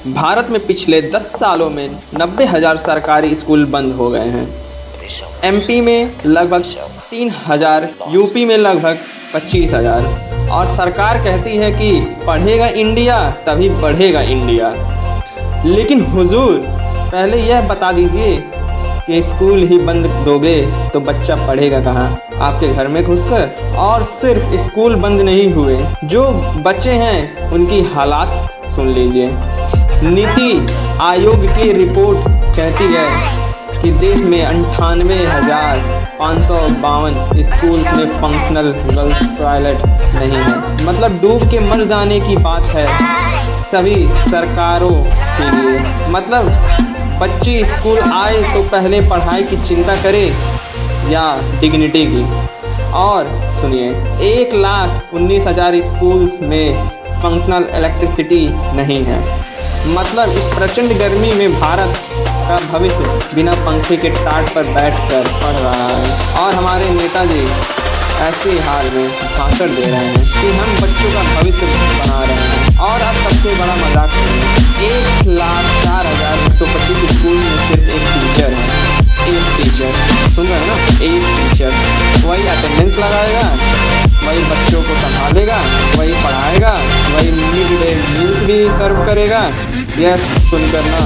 भारत में पिछले 10 सालों में 90,000 सरकारी स्कूल बंद हो गए हैं। एमपी में लगभग 3,000, यूपी में लगभग 25,000। और सरकार कहती है कि पढ़ेगा इंडिया तभी बढ़ेगा इंडिया। लेकिन हुजूर, पहले यह बता दीजिए कि स्कूल ही बंद दोगे तो बच्चा पढ़ेगा कहाँ? आपके घर में घुसकर? और सिर्फ स्कूल बंद नहीं हुए, जो बच्चे हैं उनकी हालात सुन लीजिए। नीति आयोग की रिपोर्ट कहती है कि देश में 98,552 स्कूल्स में फंक्शनल गर्ल्स टॉयलेट नहीं है। मतलब डूब के मर जाने की बात है सभी सरकारों के लिए। मतलब बच्चे स्कूल आए तो पहले पढ़ाई की चिंता करे या डिग्निटी की। और सुनिए, 1,19,000 स्कूल्स में फंक्शनल इलेक्ट्रिसिटी नहीं है। मतलब इस प्रचंड गर्मी में भारत का भविष्य बिना पंखे के टाट पर बैठकर पढ़ रहा है। और हमारे नेताजी ऐसे हाल में भाषण दे रहे हैं कि हम बच्चों का भविष्य बना रहे हैं। और अब सबसे बड़ा मजाक सुनिए, 1,04,125 स्कूल में सिर्फ एक टीचर है। एक टीचर, सुन रहे हैं ना? एक टीचर वही अटेंडेंस लगाएगा, वही बच्चों को संभालेगा, वही पढ़ाएगा, वही मिड डे मील्स भी सर्व करेगा। यह सुनकर ना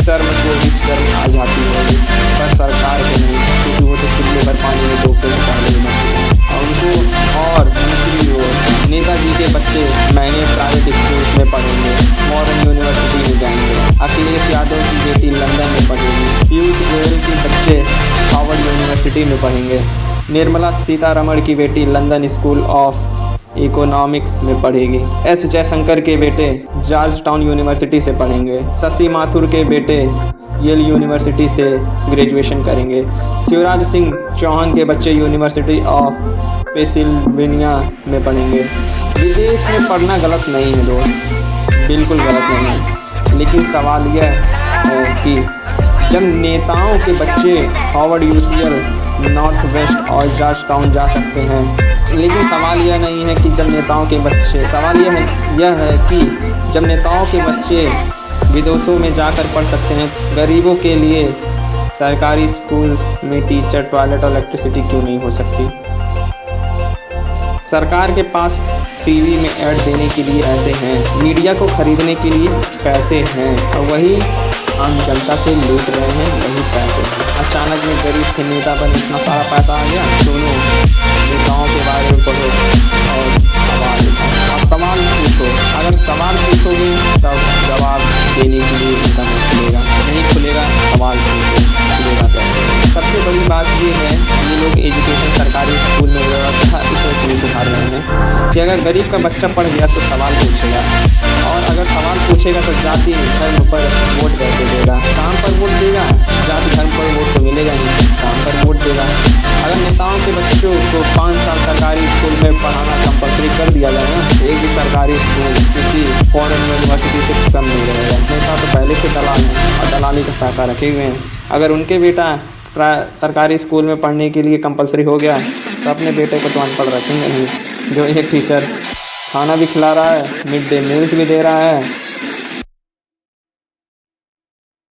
शर्म को भी शर्म आ जाती होगी, पर सरकार को नहीं, क्योंकि वो तो चुल्हे पर पानी में डूबते हैं पहले ही मरते। और उनको और दूसरी ओर नेताजी के बच्चे महंगे प्राइवेट स्कूल्स में पढ़ेंगे, मॉडर्न यूनिवर्सिटी में जाएंगे, अखिलेश यादव की बेटी लंदन में पढ़ेगी, पीयूष गोयल के बच्चे हार्वर्ड यूनिवर्सिटी में पढ़ेंगे, निर्मला सीतारमण की बेटी लंदन स्कूल ऑफ इकोनॉमिक्स में पढ़ेगी, एस जयशंकर के बेटे जॉर्ज टाउन यूनिवर्सिटी से पढ़ेंगे, शशि माथुर के बेटे येल यूनिवर्सिटी से ग्रेजुएशन करेंगे, शिवराज सिंह चौहान के बच्चे यूनिवर्सिटी ऑफ पेंसिल्वेनिया में पढ़ेंगे। विदेश में पढ़ना गलत नहीं है दोस्त, बिल्कुल गलत नहीं है। लेकिन सवाल यह है कि जब नेताओं के बच्चे हार्वर्ड, यूसीएल, नॉर्थ वेस्ट और जॉर्ज टाउन जा सकते हैं, लेकिन सवाल यह नहीं है कि जब नेताओं के बच्चे, सवाल यह है कि जब नेताओं के बच्चे विदेशों में जाकर पढ़ सकते हैं, गरीबों के लिए सरकारी स्कूल्स में टीचर, टॉयलेट और इलेक्ट्रिसिटी क्यों नहीं हो सकती? सरकार के पास टीवी में ऐड देने के लिए ऐसे हैं, मीडिया को खरीदने के लिए पैसे हैं, और वही आम जनता से लूट रहे हैं वही पैसे हैं। अचानक में गरीब के नेता पर इतना सारा पैसा आ गया। दोनों नेताओं के बारे में पढ़ो और सवाल उठाओ और सवाल पूछो। अगर सवाल पूछोगे तब जवाब देने के लिए उनका मुँह खुलेगा, नहीं खुलेगा सवाल खुलेगा कैसे? सबसे बड़ी बात ये है, ये लोग एजुकेशन सरकारी स्कूल में व्यवस्था इसलिए सुधार रहे हैं कि अगर गरीब का बच्चा पढ़ गया तो सवाल पूछेगा, और अगर सवाल पूछेगा तो जाति धर्म पर वोट कैसे देगा? काम पर वोट देगा, जाति धर्म पर वोट तो मिलेगा नहीं, काम पर वोट देगा। अगर नेताओं के बच्चों को 5 साल सरकारी स्कूल में पढ़ाना कंपल्सरी कर दिया जाए ना, एक भी सरकारी स्कूल किसी फॉरेन यूनिवर्सिटी से कम नहीं रहेगा। नेता तो पहले से दलाल हैं और दलाली का पैसा रखे हुए हैं। अगर उनके बेटा सरकारी स्कूल में पढ़ने के लिए कंपल्सरी हो गया तो अपने बेटे को तो अनपढ़ रखेंगे नहीं। जो एक टीचर खाना भी खिला रहा है, मिड डे मील्स भी दे रहा है,